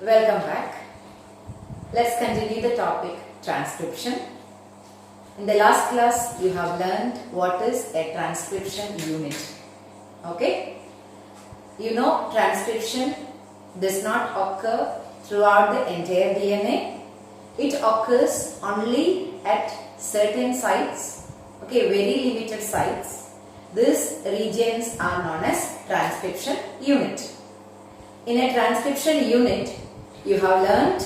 Welcome back. Let's continue the topic transcription. In the last class, you have learned what is a transcription unit. Okay? You know transcription does not occur throughout the entire DNA. It occurs only at certain sites. Okay, very limited sites. These regions are known as transcription unit. In a transcription unit, you have learned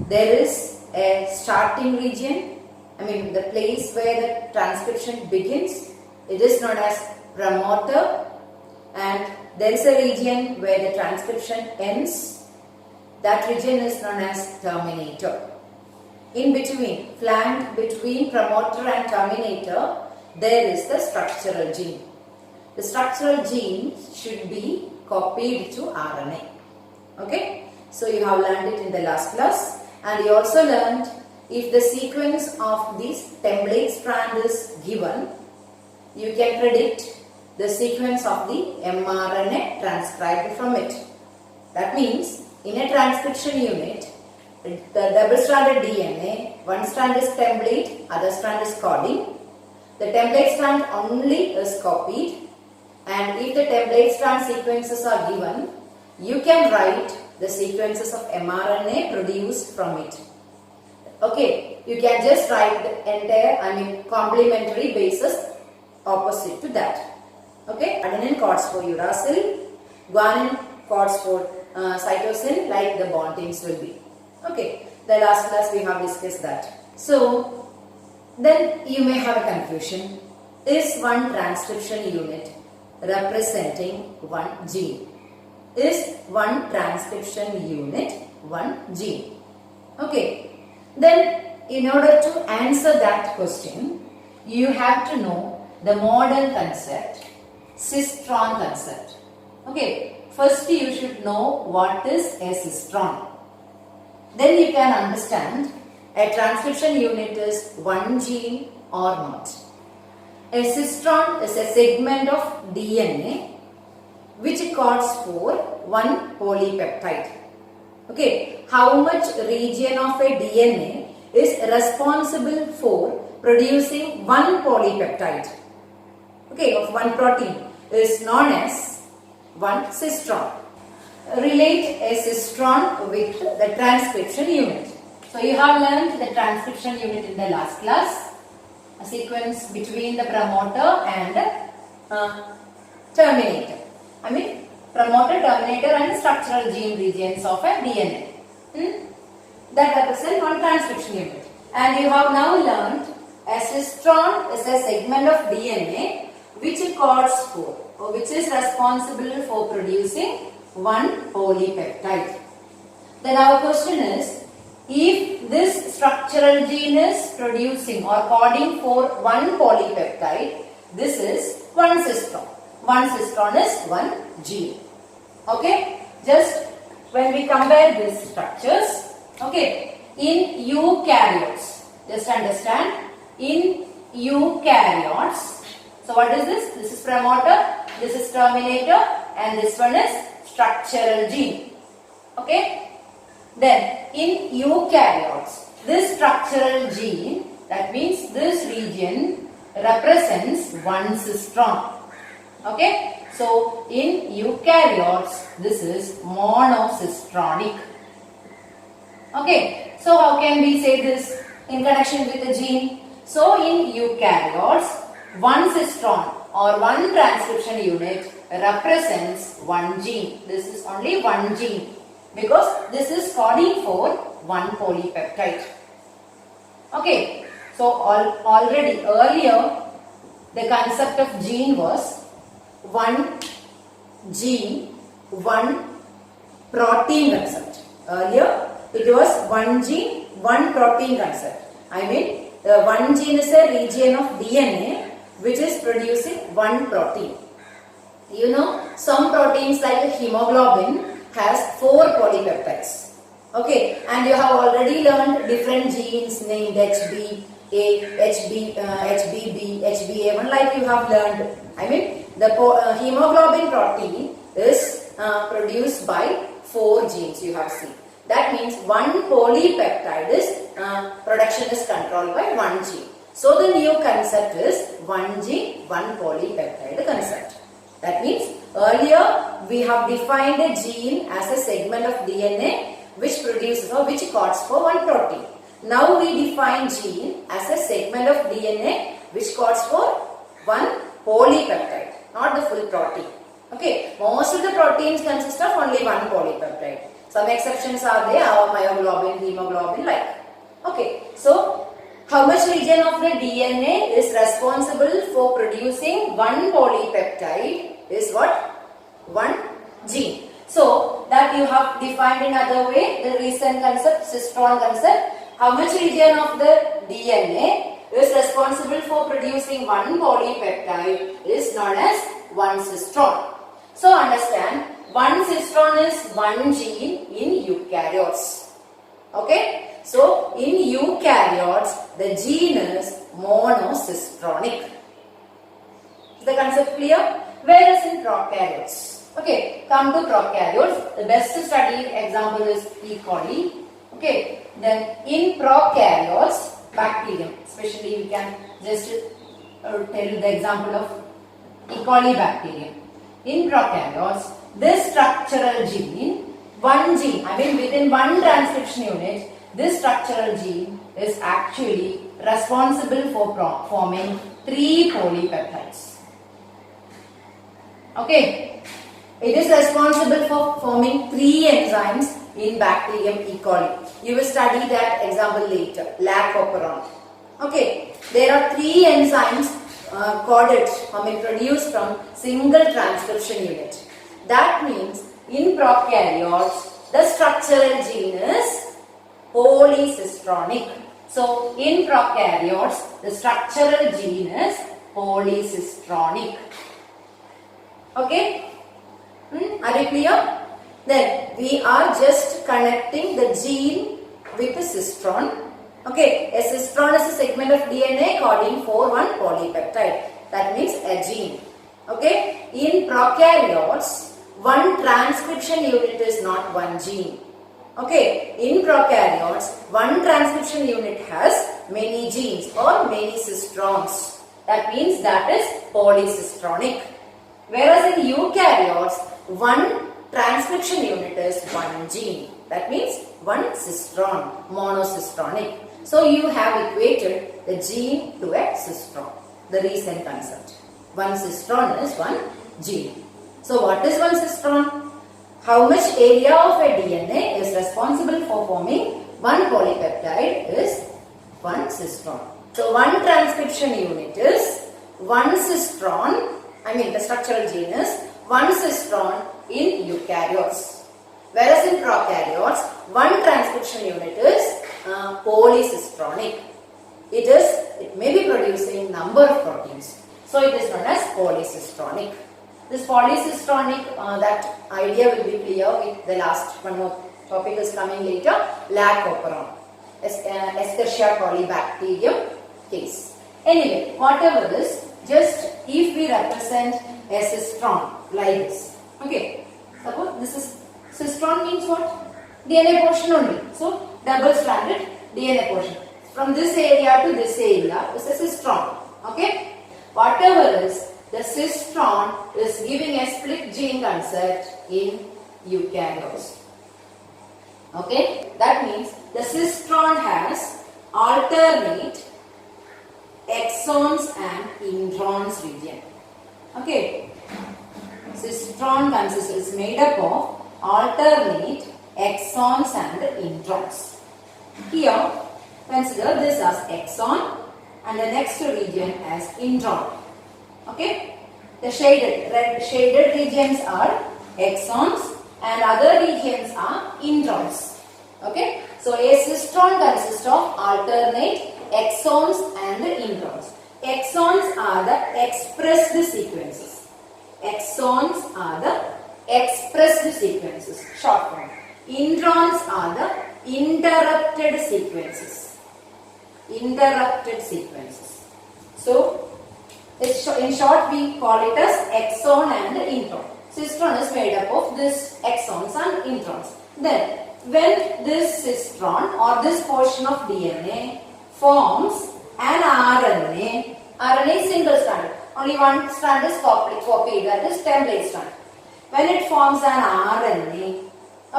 there is a starting region, the place where the transcription begins. It is known as promoter, and there is a region where the transcription ends. That region is known as terminator. In between, flanked between promoter and terminator, there is the structural gene. The structural gene should be copied to RNA. Okay, so you have learned it in the last class, and you also learned if the sequence of this template strand is given, you can predict the sequence of the mRNA transcribed from it. That means in a transcription unit, the double-stranded DNA, one strand is template, other strand is coding. The template strand only is copied, and if the template strand sequences are given, you can write the sequences of mRNA produced from it. Okay, you can just write the entire, complementary basis opposite to that. Okay, adenine codes for uracil, guanine codes for cytosine, like the bondings will be. Okay, the last class we have discussed that. So, then you may have a confusion. Is one transcription unit representing one gene? Is one transcription unit one gene? Okay, then in order to answer that question, you have to know the modern concept, Cistron concept. Okay, first you should know what is a cistron. Then you can understand a transcription unit is one gene or not. A cistron is a segment of DNA which codes for one polypeptide. Okay, how much region of a DNA is responsible for producing one polypeptide? Okay, of one protein is known as one cistron. Relate a cistron with the transcription unit. So you have learned the transcription unit in the last class. A sequence between the promoter and terminator. Promoter, terminator and structural gene regions of a DNA. That represent one transcription unit. And you have now learned a cistron is a segment of DNA which codes for or which is responsible for producing one polypeptide. Then our question is, if this structural gene is producing or coding for one polypeptide, this is one cistron. One cistron is one gene. Okay, just when we compare these structures, okay, in eukaryotes, just understand, in eukaryotes, so what is this? This is promoter, this is terminator, and this one is structural gene. Okay, then in eukaryotes, this structural gene, that means this region represents one cistron. Okay, so in eukaryotes, this is monocistronic. Okay, so how can we say this in connection with the gene? So in eukaryotes, one cistron or one transcription unit represents one gene. This is only one gene because this is coding for one polypeptide. Okay, so already earlier the concept of gene was one gene, one protein concept. Earlier it was one gene, one protein concept. One gene is a region of DNA which is producing one protein. You know, some proteins like hemoglobin has 4 polypeptides. Okay, and you have already learned different genes named HB, HBB, HbA1, like you have learned. The hemoglobin protein is produced by 4 genes, you have seen. That means one polypeptide is production is controlled by one gene. So the new concept is one gene, one polypeptide concept. That means earlier we have defined a gene as a segment of DNA which produces or which codes for one protein. Now we define gene as a segment of DNA which codes for one polypeptide, not the full protein. Okay, most of the proteins consist of only one polypeptide. Some exceptions are there, myoglobin, hemoglobin, like. Okay, so how much region of the DNA is responsible for producing one polypeptide is what? One gene. So that you have defined in other way, the recent concept, Cistron concept. How much region of the DNA is responsible for producing one polypeptide is known as one cistron. So understand, one cistron is one gene in eukaryotes. Okay? So in eukaryotes, the gene is monocistronic. Is the concept clear? Whereas in prokaryotes. Okay, come to prokaryotes. The best studied example is E. coli. Okay, then in prokaryotes, bacterium, especially we can just tell the example of E. coli bacterium. In prokaryotes, this structural gene, one gene, I mean within one transcription unit, this structural gene is actually responsible for forming 3 polypeptides. Okay, it is responsible for forming 3 enzymes in bacterium E. coli. You will study that example later, lactoperon. Okay, there are 3 enzymes coded, produced from single transcription unit. That means in prokaryotes, the structural gene is polycistronic. So in prokaryotes, the structural gene is polycistronic. Okay? Are you clear? Then we are just connecting the gene with the cistron. Okay, a cistron is a segment of DNA coding for one polypeptide. That means a gene. Okay, in prokaryotes, one transcription unit is not one gene. Okay, in prokaryotes, one transcription unit has many genes or many cistrons. That means that is polycistronic. Whereas in eukaryotes, one transcription unit is one gene. That means one cistron, monocistronic. So you have equated the gene to a cistron, the recent concept. One cistron is one gene. So what is one cistron? How much area of a DNA is responsible for forming one polypeptide is one cistron. So one transcription unit is one cistron, the structural gene is one cistron in eukaryotes. Whereas in prokaryotes, one transcription unit is polycistronic. It may be producing number of proteins. So it is known as polycistronic. This polycistronic, that idea will be clear with the last one more topic is coming later, lactoperon, Escherichia coli bacterium case. Anyway, whatever this, just if we represent a cistron like this. Okay, suppose this is cistron means what? DNA portion only. So double stranded DNA portion. From this area to this area is a cistron. Okay, whatever is, the cistron is giving a split gene concept in eukaryotes. Okay, that means the cistron has alternate exons and introns region. Okay, cistron is made up of alternate exons and introns. Here, consider this as exon and the next region as intron. Okay, the red shaded regions are exons and other regions are introns. Okay, so a cistron consists of alternate exons and introns. Exons are the expressed sequences. Exons are the expressed sequences, short form. Introns are the interrupted sequences. Interrupted sequences. So, in short, we call it as exon and intron. Cistron is made up of this exons and introns. Then, when this cistron or this portion of DNA forms an RNA, RNA is single strand, only one strand is copied, that is template strand. When it forms an RNA,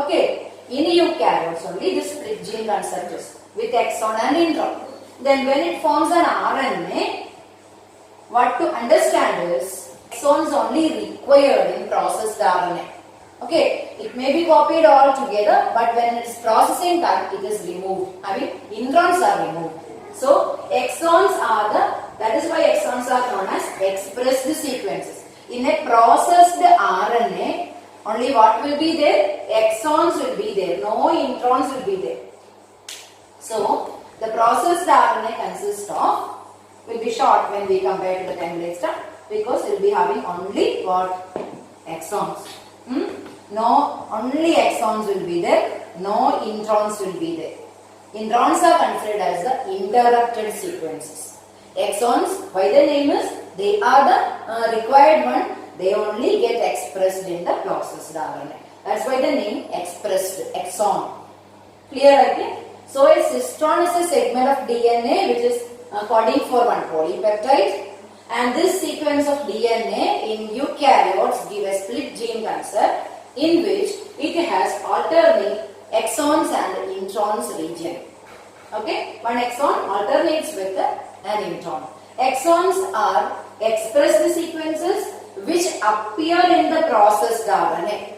okay, in eukaryotes only this split gene concept is with exon and intron. Then when it forms an RNA, what to understand is exons only required in processed RNA. Okay, it may be copied all together, but when it is processing time, it is removed. I mean, introns are removed. So, exons are that is why exons are known as expressed sequences. In a processed RNA, only what will be there? Exons will be there, no introns will be there. So, the processed RNA consists of, will be short when we compare to the template strand, because it will be having only what? Exons. No, only exons will be there, no introns will be there. Introns are considered as the interrupted sequences. Exons, why the name is, they are the required one, they only get expressed in the processed RNA. That's why the name expressed, exon. Clear, I think? So a cistron is a segment of DNA which is coding for one polypeptide, and this sequence of DNA in eukaryotes give a split gene concept in which it has alternate exons and introns region. Okay, one exon alternates with an intron. Exons are expressed sequences which appear in the processed RNA,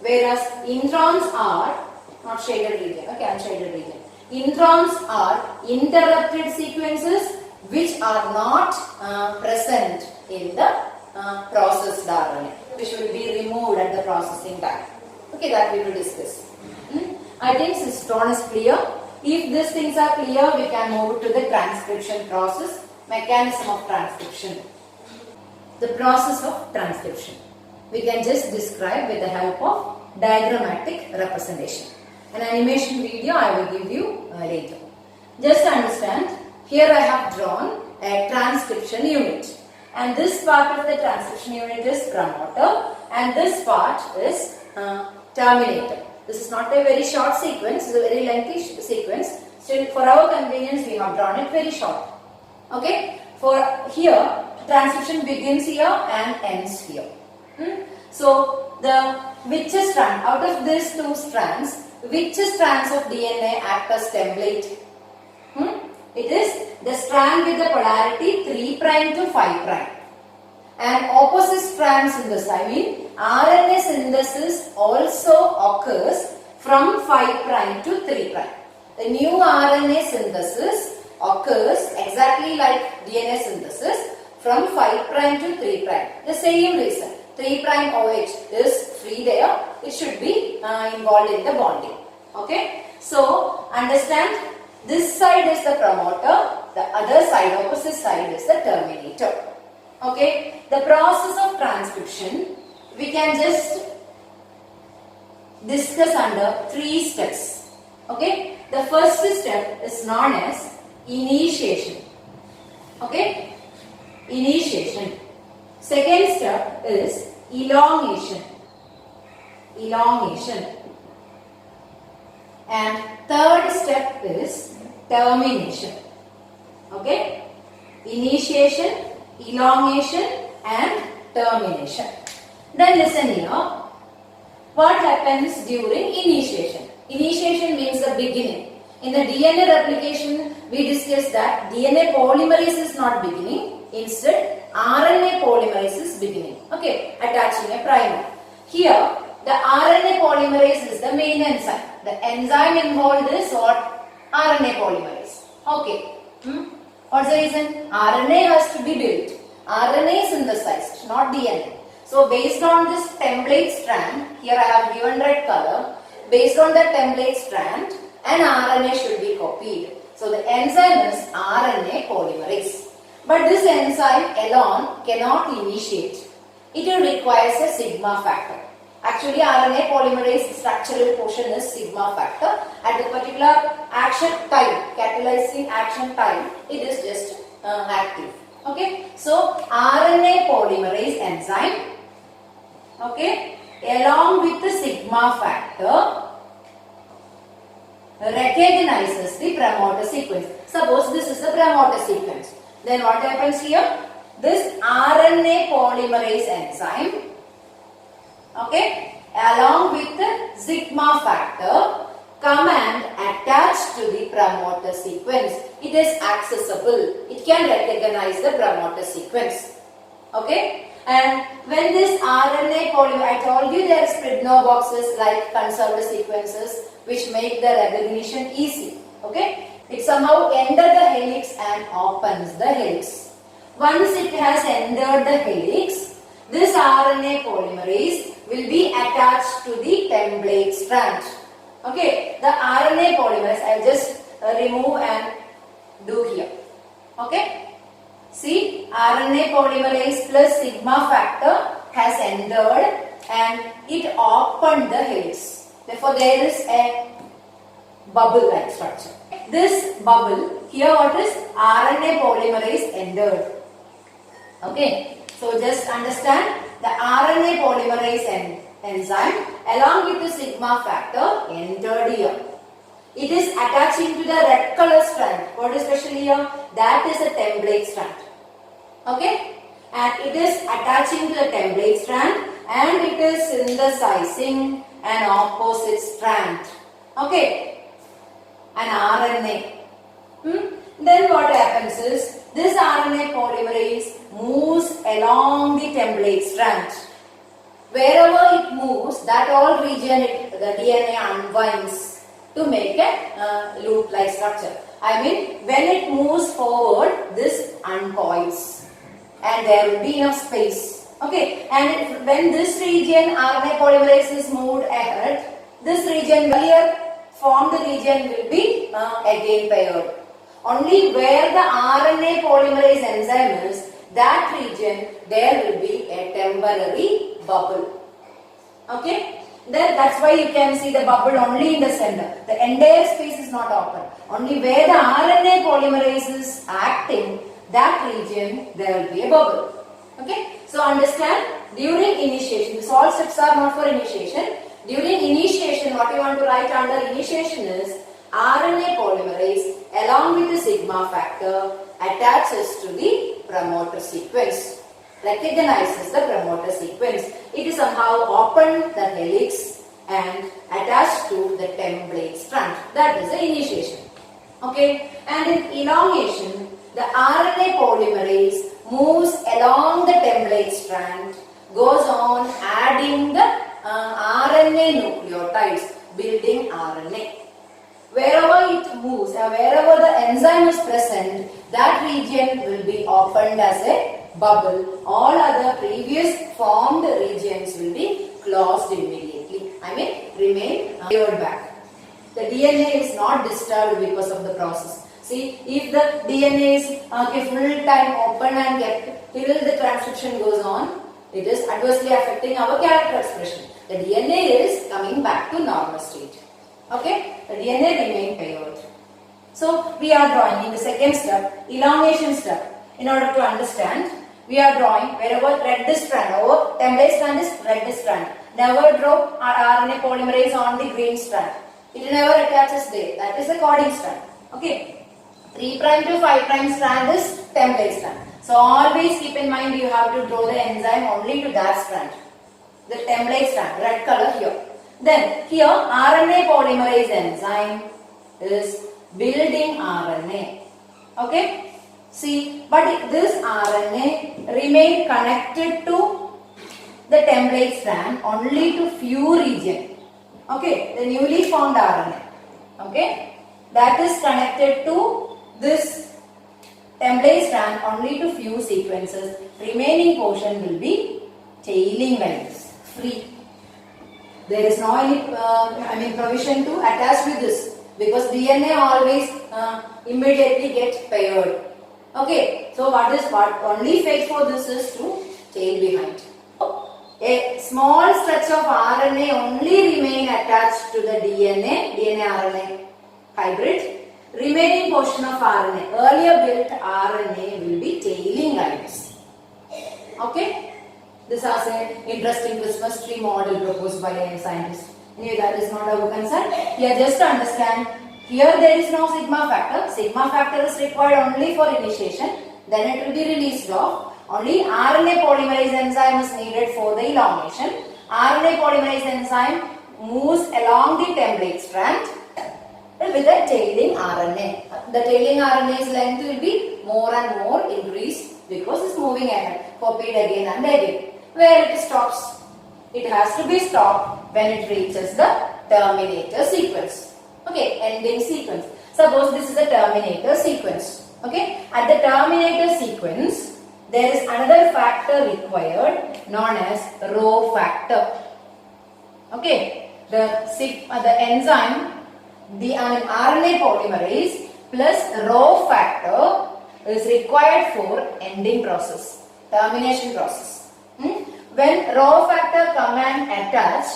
whereas introns are not shaded region, okay, unshaded region. Introns are interrupted sequences which are not present in the processed RNA, which will be removed at the processing time. Okay, that we will discuss. I think cistron is clear. If these things are clear, we can move to the transcription process, mechanism of transcription. The process of transcription we can just describe with the help of diagrammatic representation. An animation video I will give you later. Just understand, here I have drawn a transcription unit, and this part of the transcription unit is promoter and this part is terminator. This is not a very short sequence, it is a very lengthy sequence. Still, for our convenience, we have drawn it very short. Okay, for here, transcription begins here and ends here. So, which strand, out of these two strands, which strands of DNA act as template? It is the strand with the polarity 3' to 5'. And opposite strands in this, I mean RNA synthesis also occurs from 5' to 3'. The new RNA synthesis occurs exactly like DNA synthesis from 5' to 3'. The same reason, 3' OH is free there, it should be involved in the bonding. Okay, so understand, this side is the promoter, the other side, opposite side is the terminator. Okay, the process of transcription we can just discuss under 3 steps. Okay, the first step is known as initiation. Okay, initiation. Second step is elongation. Elongation. And third step is termination. Okay, initiation, elongation and termination. Then listen here, what happens during initiation? Initiation means the beginning. In the DNA replication, we discussed that DNA polymerase is not beginning, instead RNA polymerase is beginning. Okay, attaching a primer. Here, the RNA polymerase is the main enzyme. The enzyme involved is what? RNA polymerase. Okay. What's the reason? RNA has to be built. RNA is synthesized, not DNA. So based on this template strand, here I have given red color. Based on that template strand, an RNA should be copied. So the enzyme is RNA polymerase. But this enzyme alone cannot initiate. It requires a sigma factor. Actually, RNA polymerase structural portion is sigma factor. At the particular action time, catalyzing action time, it is just active. Okay, so RNA polymerase enzyme, okay, along with the sigma factor, recognizes the promoter sequence. Suppose this is the promoter sequence. Then what happens here? This RNA polymerase enzyme, okay, along with the sigma factor, come and attach to the promoter sequence. It is accessible. It can recognize the promoter sequence. Okay. And when this RNA polymer, I told you there are split no boxes like conserved sequences which make the recognition easy. Okay. It somehow enters the helix and opens the helix. Once it has entered the helix, this RNA polymerase will be attached to the template strand. Okay, the RNA polymerase I will just remove and do here. Okay, see, RNA polymerase plus sigma factor has entered and it opened the helix. Therefore, there is a bubble-like structure. This bubble here, what is RNA polymerase entered. Okay, so just understand the RNA polymerase enzyme along with the sigma factor entered here. It is attaching to the red color strand. What is special here? That is a template strand. Okay, and it is attaching to the template strand and it is synthesizing an opposite strand. Okay, an RNA. Then what happens is this RNA polymerase moves along the template strand. Wherever it moves, that all region the DNA unwinds to make a loop-like structure. I mean, when it moves forward, this uncoils and there will be enough space. Okay, and when this region RNA polymerase is moved ahead, this region earlier formed region will be again paired. Only where the RNA polymerase enzyme is, that region, there will be a temporary bubble. Okay, that's why you can see the bubble only in the center. The entire space is not open. Only where the RNA polymerase is acting, that region, there will be a bubble. Okay, so understand, during initiation, these all steps are not for initiation. During initiation, what you want to write under initiation is RNA polymerase along with the sigma factor attaches to the promoter sequence, recognizes the promoter sequence. It is somehow opened the helix and attached to the template strand. That is the initiation. Okay, and in elongation, the RNA polymerase moves along the template strand, goes on adding the RNA nucleotides, building RNA. Wherever it moves, wherever the enzyme is present, that region will be opened as a bubble. All other previous formed regions will be closed immediately. I mean, remain paired back. The DNA is not disturbed because of the process. See, if the DNA is full time open and kept till the transcription goes on, it is adversely affecting our character expression. The DNA is coming back to normal state. Okay, the DNA remain paired. So we are drawing in the second step, elongation step. In order to understand, we are drawing wherever red strand, our template strand is red strand. Never draw RNA polymerase on the green strand. It never attaches there. That is the coding strand. Okay, 3' to 5' strand is template strand. So always keep in mind you have to draw the enzyme only to that strand. The template strand, red color here. Then here RNA polymerase enzyme is building RNA. Okay. See, but this RNA remain connected to the template strand only to few region. Okay, the newly formed RNA. Okay, that is connected to this template strand only to few sequences. Remaining portion will be tailing like this, free. There is no any provision to attach with this because DNA always immediately get paired. Okay, so what only fate for this is to tail behind. A small stretch of RNA only remain attached to the DNA RNA hybrid. Remaining portion of RNA, earlier built RNA will be tailing like this. Okay. This is an interesting Christmas tree model proposed by a scientist. Anyway, that is not our concern. Here just to understand Here there is no sigma factor. Sigma factor is required only for initiation. Then it will be released off. Only RNA polymerase enzyme is needed for the elongation. RNA polymerase enzyme moves along the template strand with a tailing RNA. The tailing RNA's length will be more and more increased because it's moving ahead, copied again and again. Where it stops? It has to be stopped when it reaches the terminator sequence. Okay, ending sequence. Suppose this is the terminator sequence. Okay, at the terminator sequence, there is another factor required known as rho factor. Okay, the enzyme, the RNA polymerase plus rho factor is required for ending process, termination process. When rho factor come and attach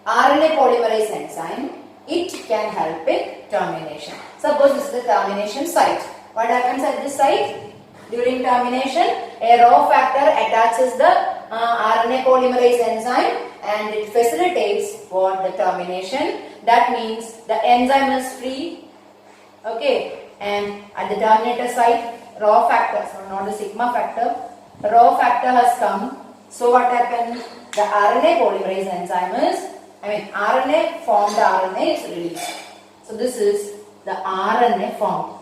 RNA polymerase enzyme, it can help in termination. Suppose this is the termination site. What happens at this site? During termination, a rho factor attaches the RNA polymerase enzyme and it facilitates for the termination. That means the enzyme is free. Okay, and at the terminator site, rho factor, so not the sigma factor, rho factor has come. So what happens? The RNA polymerase enzyme is, RNA formed RNA is released. So this is the RNA formed.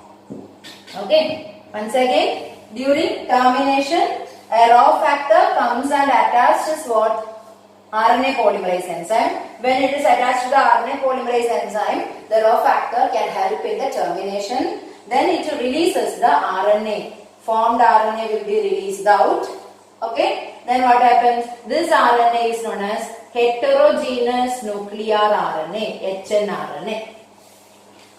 Okay, once again, during termination, a rho factor comes and attaches what? RNA polymerase enzyme. When it is attached to the RNA polymerase enzyme, the rho factor can help in the termination. Then it releases the RNA. Formed RNA will be released out. Okay, then what happens? This RNA is known as heterogeneous nuclear RNA, hnRNA.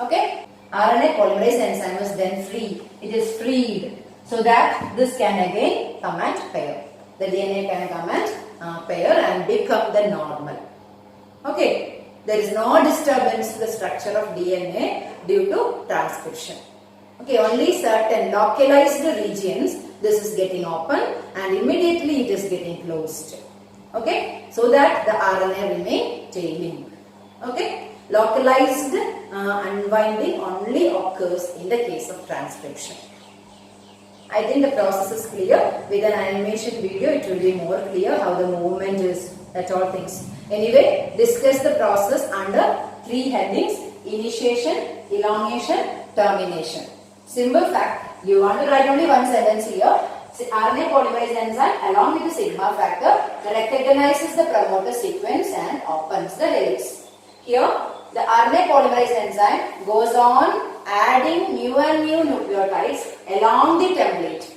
Okay, RNA polymerase enzyme is then free. It is freed so that this can again come and pair. The DNA can come and pair and become the normal. Okay, there is no disturbance to the structure of DNA due to transcription. Okay, only certain localized regions this is getting open and immediately it is getting closed. Okay, so that the RNA remain tailing. Okay, localized unwinding only occurs in the case of transcription. I think the process is clear. With an animation video, it will be more clear how the movement is at all things. Anyway, discuss the process under 3 headings: initiation, elongation, termination. Simple fact, you want to write only one sentence here. RNA polymerase enzyme along with the sigma factor recognizes the promoter sequence and opens the helix. Here, the RNA polymerase enzyme goes on adding new and new nucleotides along the template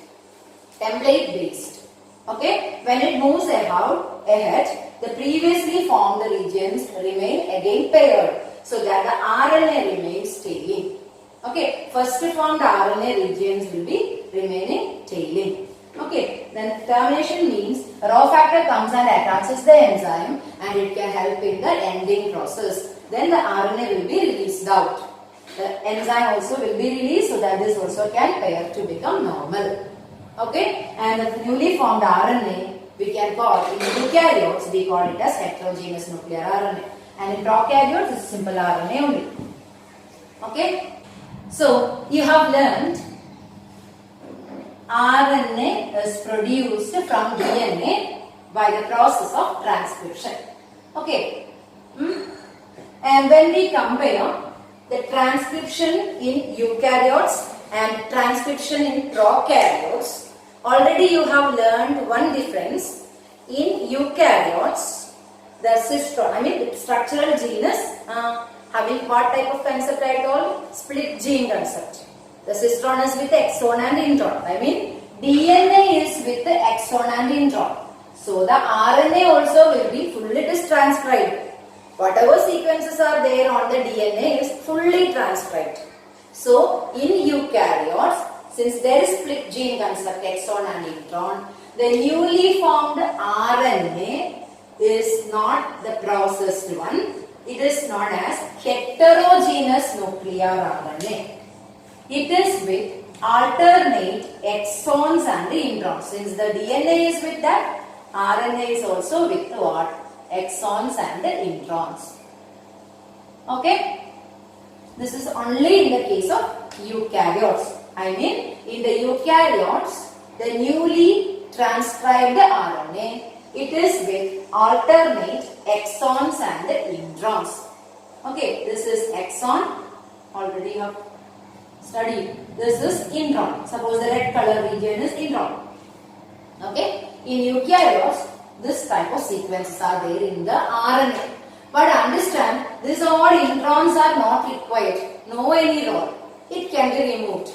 based. Okay, when it moves ahead, the previously formed regions remain again paired so that the RNA remains tailing. Okay, first formed RNA regions will be remaining tailing. Okay, then termination means rho factor comes and attaches the enzyme and it can help in the ending process. Then the RNA will be released out. The enzyme also will be released so that this also can pair to become normal. Okay, and the newly formed RNA we can call, in eukaryotes we call it as heterogeneous nuclear RNA, and in prokaryotes it's simple RNA only. Okay, so you have learned RNA is produced from DNA by the process of transcription. Okay, and when we compare the transcription in eukaryotes and transcription in prokaryotes, already you have learned one difference. In eukaryotes, the Cistron, the structural genus having what type of concept I told? Split gene concept. The Cistron is with exon and intron. DNA is with the exon and intron. So the RNA also will be fully transcribed. Whatever sequences are there on the DNA is fully transcribed. So in eukaryotes, since there is split gene concept, exon and intron, the newly formed RNA is not the processed one. It is known as heterogeneous nuclear RNA. It is with alternate exons and introns. Since the DNA is with that, RNA is also with what? Exons and introns. Okay? This is only in the case of eukaryotes. I mean, in the eukaryotes, the newly transcribed RNA, it is with alternate exons and introns. Okay, this is exon, already you have studied. This is intron. Suppose the red color region is intron. Okay, in eukaryotes, this type of sequences are there in the RNA. But understand, these all introns are not required. No any role. It can be removed.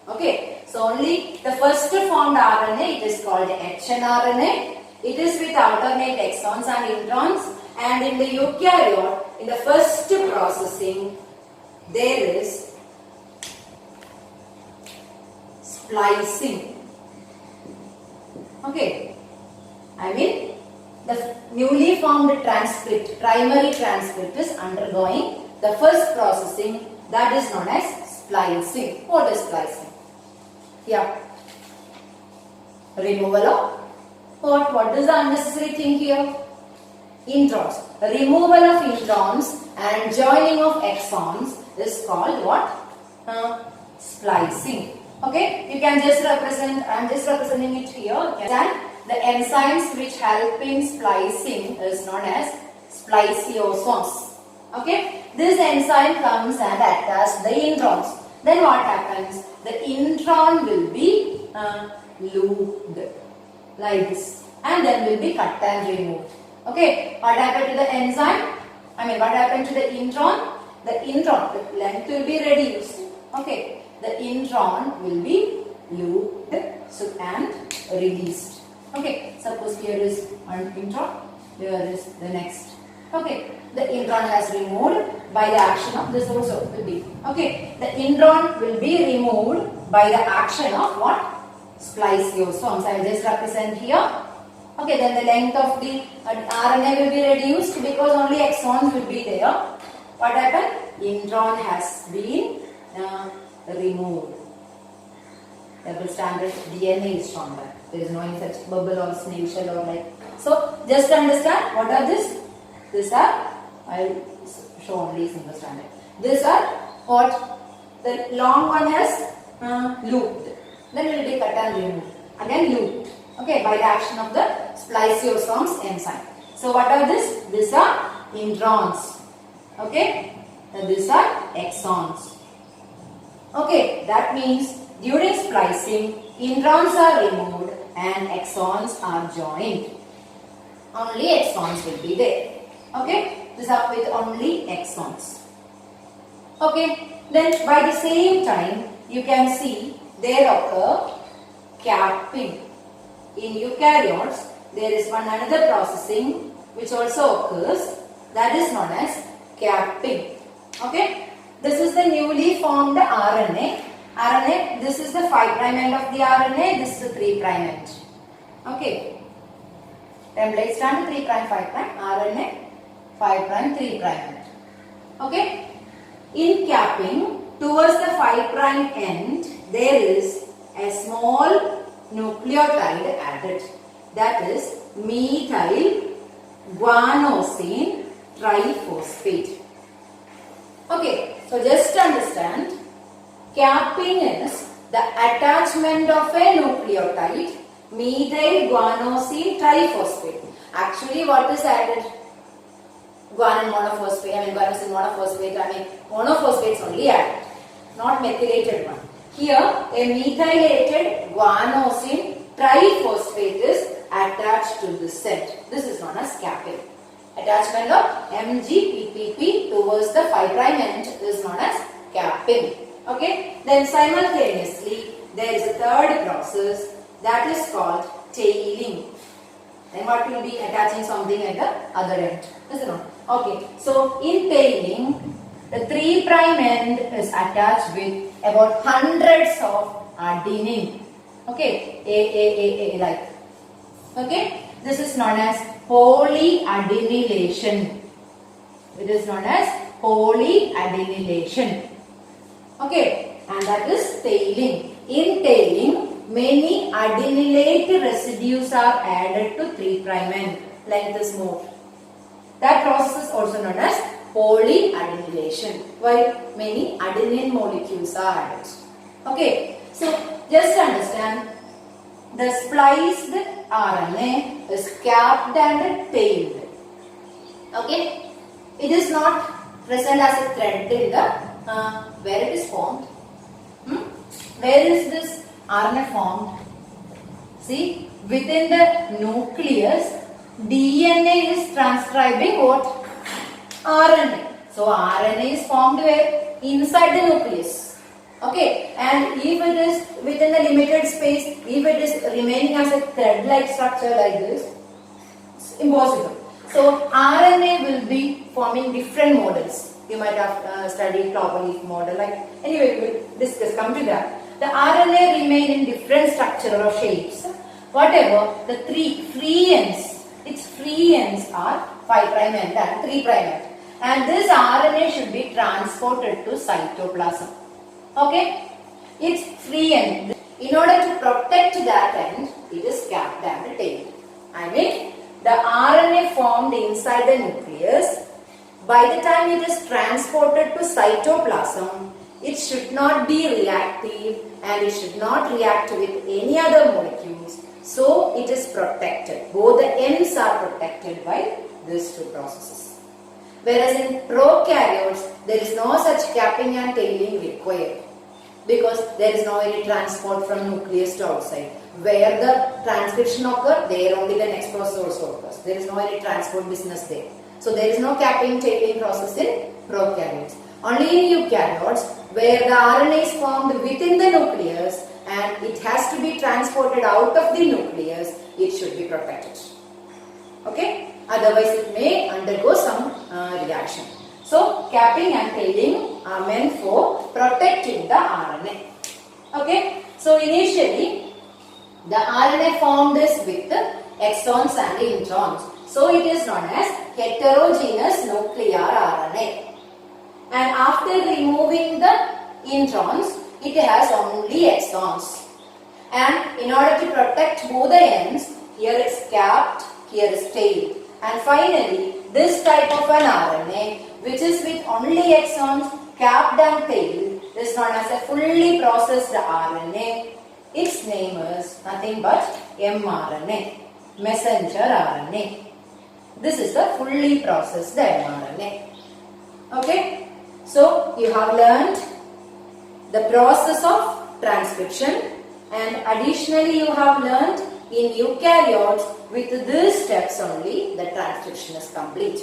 Okay, so only the first formed RNA, it is called hnRNA. It is with alternate exons and introns. And in the eukaryote, in the first processing, there is splicing. Okay, I mean the newly formed transcript, primary transcript is undergoing the first processing, that is known as splicing. What is splicing? Yeah. Removal of what? What is the unnecessary thing here? Introns. Removal of introns and joining of exons is called what? Splicing. Okay, you can just represent, I am just representing it here. Then the enzymes which help in splicing is known as spliceosomes. Okay, this enzyme comes and attaches the introns. Then what happens? The intron will be looped like this, and then will be cut and removed. Okay, what happened to the enzyme? I mean, what happened to the intron? The intron, the length will be reduced. Okay, the intron will be looped and released. Okay, suppose here is one intron, here is the next. Okay, the intron has removed by the action of this also will be. Okay, the intron will be removed by the action of what? Spliceosomes. I will just represent here. Okay, then the length of the RNA will be reduced because only exons will be there. What happened? Intron has been removed. Double stranded DNA is stronger. There is no any such bubble or snail shell or like. So just understand what are this? These are, I will show only single stranded. These are what? The long one has looped. Then it will be cut and removed. Again looped. Okay, by the action of the spliceosomes enzyme. So what are this? These are introns. Okay, and these are exons. Okay, that means during splicing, introns are removed and exons are joined. Only exons will be there. Okay, these are with only exons. Okay, then by the same time, you can see there occur capping. In eukaryotes, there is one another processing which also occurs, that is known as capping. Okay, this is the newly formed RNA. This is the 5' end of the RNA, this is the 3' end. Okay, template stand 3', 5', RNA, 5', 3'. Okay, in capping, towards the 5' end, there is a small nucleotide added, that is methyl guanosine triphosphate. Okay, so just understand, capping is the attachment of a nucleotide methyl guanosine triphosphate. Actually, what is added? Guanine monophosphate, guanosine monophosphate, monophosphates only added, not methylated one. Here, a methylated guanosine triphosphate is attached to this set. This is known as capping. Attachment of MgPPP towards the 5' end is known as capping. Okay. Then simultaneously, there is a third process that is called tailing. Then what will be attaching something at the other end? Is it not? Okay. So in tailing, the 3' end is attached with about hundreds of adenine. Okay, A like. Okay, this is known as polyadenylation. It is known as polyadenylation. Okay, and that is tailing. In tailing, many adenylate residues are added to 3' end. Length is more. That process is also known as polyadenylation, while many adenine molecules are added. Okay, so just understand, the spliced RNA is capped and tailed. Okay, it is not present as a thread in the where it is formed. Where is this RNA formed? See, within the nucleus, DNA is transcribing what? RNA. So RNA is formed where? Inside the nucleus. Okay, and if it is within a limited space, if it is remaining as a thread-like structure like this, it's impossible. So RNA will be forming different models. You might have studied cloverleaf model. Like anyway, we will discuss. Come to that. The RNA remain in different structure or shapes. Whatever the three free ends, its free ends are 5' end and 3' end, and this RNA should be transported to cytoplasm. Okay, its free end. In order to protect that end, it is capped and tailed. I mean, the RNA formed inside the nucleus, by the time it is transported to cytoplasm, it should not be reactive and it should not react with any other molecules. So it is protected. Both the ends are protected by these two processes. Whereas in prokaryotes, there is no such capping and tailing required, because there is no any transport from nucleus to outside. Where the transcription occurs, there only the next process also occurs. There is no any transport business there. So there is no capping tailing process in prokaryotes. Only in eukaryotes, where the RNA is formed within the nucleus and it has to be transported out of the nucleus, it should be protected. Okay? Otherwise it may undergo some reaction. So capping and tailing are meant for protecting the RNA. Okay? So initially the RNA formed is with exons and introns. So it is known as heterogeneous nuclear RNA. And after removing the introns, it has only exons. And in order to protect both the ends, here it's capped, here is tailed. And finally, this type of an RNA, which is with only exons, capped and tailed, is known as a fully processed RNA. Its name is nothing but mRNA, messenger RNA. This is the fully processed mRNA. Okay? So, you have learned the process of transcription, and additionally you have learned in eukaryotes with these steps only the transcription is complete.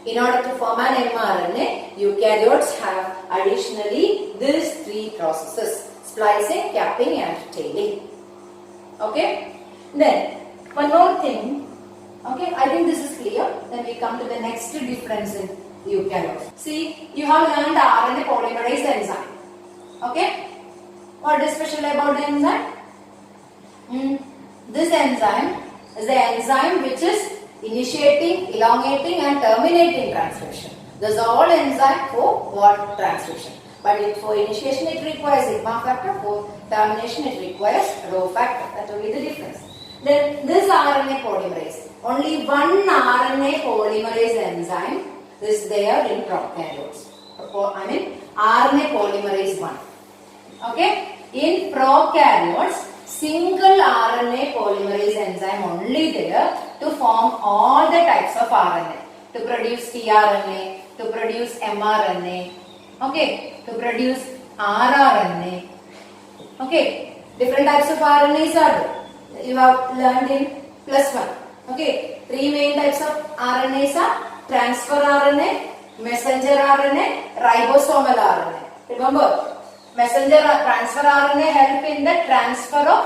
In order to form an mRNA, eukaryotes have additionally these three processes: splicing, capping and tailing. Okay? Then, one more thing. Okay, I think this is clear. Then we come to the next difference in eukaryotes. See, you have learned RNA polymerase enzyme. Okay? What is special about the enzyme? This enzyme is the enzyme which is initiating, elongating and terminating transcription. This is all enzyme for what? Transcription. But for initiation it requires sigma factor, for termination it requires rho factor. That will be the difference. Then this RNA polymerase, only one RNA polymerase enzyme is there in prokaryotes. I mean RNA polymerase 1. Okay? In prokaryotes, single RNA polymerase enzyme only there to form all the types of RNA. To produce tRNA, to produce mRNA, okay, to produce rRNA. Okay, different types of RNAs are there. You have learned in +1. Okay, three main types of RNAs are transfer RNA, messenger RNA, ribosomal RNA. Remember, messenger transfer RNA help in the transfer of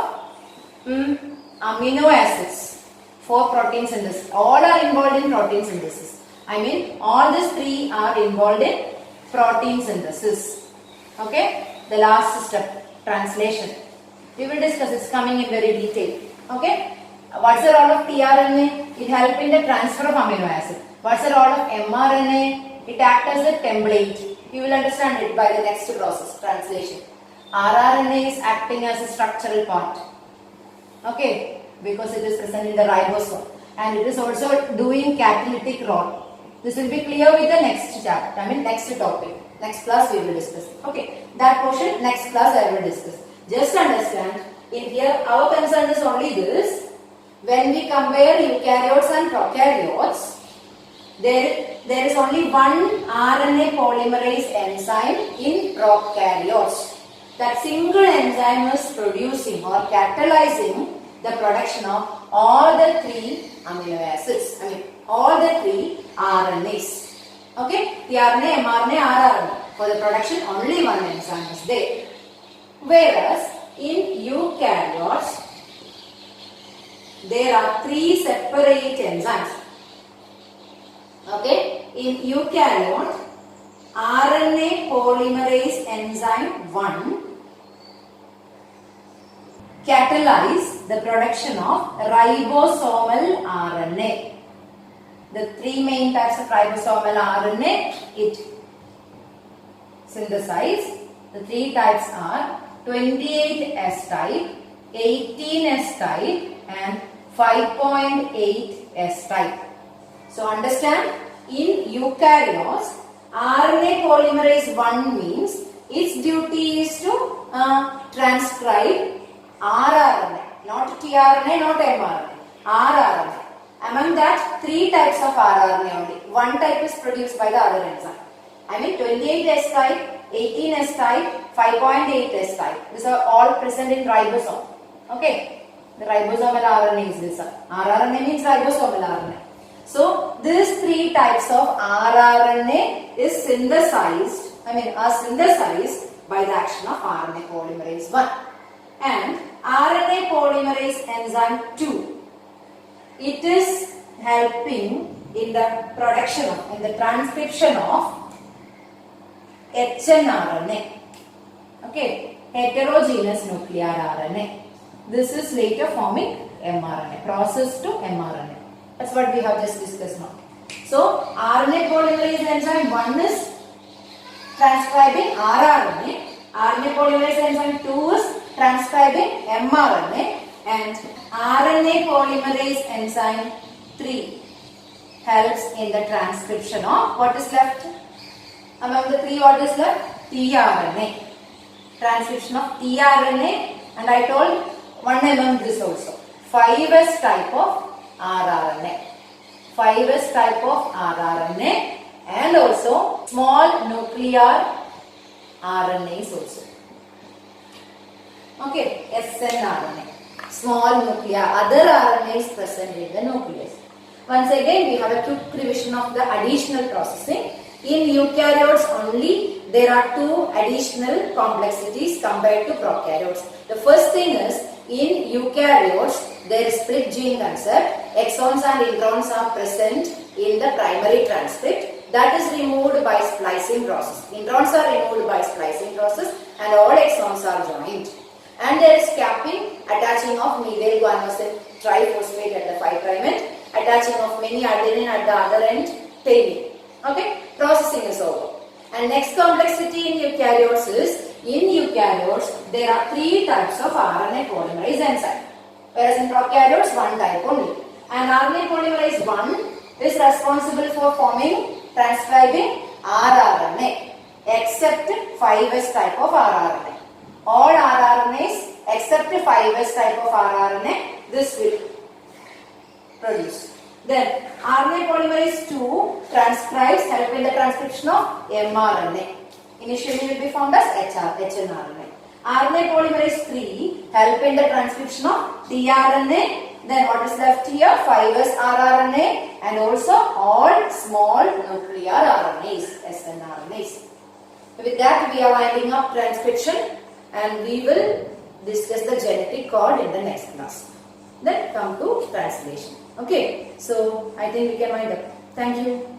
amino acids for protein synthesis. All are involved in protein synthesis. I mean, all these three are involved in protein synthesis. Okay, the last step, translation. We will discuss, it's coming in very detail. Okay, what's the role of tRNA? It helps in the transfer of amino acid. What's the role of mRNA? It acts as a template. You will understand it by the next process, translation. rRNA is acting as a structural part. Okay, because it is present in the ribosome. And it is also doing catalytic role. This will be clear with the next chapter, next topic. Next class we will discuss. Okay, that portion next class I will discuss. Just understand, in here our concern is only this. When we compare eukaryotes and prokaryotes, there is only one RNA polymerase enzyme in prokaryotes. That single enzyme is producing or catalyzing the production of all the three amino acids. All the three RNAs. Okay, tRNA, mRNA, rRNA. For the production, only one enzyme is there. Whereas in eukaryotes, there are three separate enzymes. Okay, in eukaryote, RNA polymerase enzyme 1 catalyze the production of ribosomal RNA. The three main types of ribosomal RNA it synthesize. The three types are 28S type, 18S type and 5.8S type. So understand, in eukaryotes, RNA polymerase 1 means its duty is to transcribe rRNA, not tRNA, not mRNA, rRNA. Among that, three types of rRNA only. One type is produced by the other enzyme. 28S type, 18S type, 5.8S type. These are all present in ribosome. Okay. The ribosomal RNA is this. rRNA means ribosomal RNA. So, these three types of rRNA is synthesized, are synthesized by the action of RNA polymerase 1. And RNA polymerase enzyme 2. It is helping in the production of, in the transcription of hnRNA. Okay, heterogeneous nuclear RNA. This is later forming mRNA, process to mRNA. That's what we have just discussed now. So, RNA polymerase enzyme 1 is transcribing rRNA. RNA polymerase enzyme 2 is transcribing mRNA. And RNA polymerase enzyme 3 helps in the transcription of what is left? Among the three, what is left? tRNA. Transcription of tRNA, and I told one among this also. 5S type of rRNA. 5S type of rRNA and also small nuclear RNAs also. Okay, snRNA. Small nuclear, other RNAs present in the nucleus. Once again, we have a quick revision of the additional processing. In eukaryotes only, there are two additional complexities compared to prokaryotes. The first thing is, in eukaryotes, there is split gene concept. Exons and introns are present in the primary transcript. That is removed by splicing process. Introns are removed by splicing process and all exons are joined. And there is capping, attaching of methyl guanosine triphosphate at the 5' end, attaching of many adenine at the other end, tailing. Okay, processing is over. And next complexity in eukaryotes is, in eukaryotes there are three types of RNA polymerase enzyme, whereas in prokaryotes one type only. And RNA polymerase 1 is responsible for forming, transcribing rRNA, except 5S type of rRNA. All rRNAs except 5S type of rRNA, this will produce. Then RNA polymerase 2 transcribes, help in the transcription of mRNA. Initially will be formed as hnRNA. RNA polymerase 3 help in the transcription of tRNA. Then what is left here? 5S rRNA and also all small nuclear RNAs, snRNAs. With that we are winding up transcription and we will discuss the genetic code in the next class. Then come to translation. Okay, so I think we can wind up. Thank you.